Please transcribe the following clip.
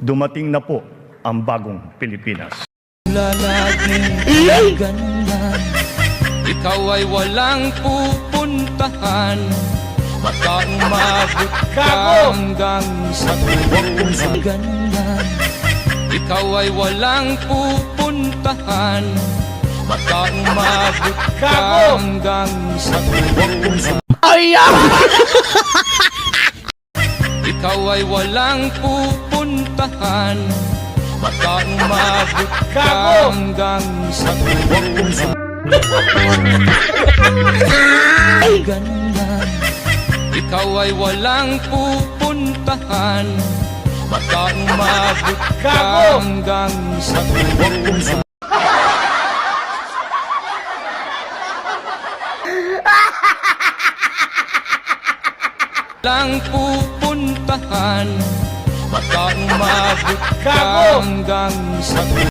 Dumating na po ang bagong Pilipinas. Lalaging ganyan, ikaw ay walang pupuntahan. Baka umabot ka hanggang sa dulo. Ganyan, ikaw ay walang pupuntahan. Baka umabot ka hanggang sa dulo. Ikaw ay walang pupuntahan. Baka umabot ka hanggang sa dulo. Ganyan, ikaw ay walang pupuntahan. Baka umabot ka hanggang sa dulo. Walang pupuntahan. Baka umabot ka hanggang sa dulo.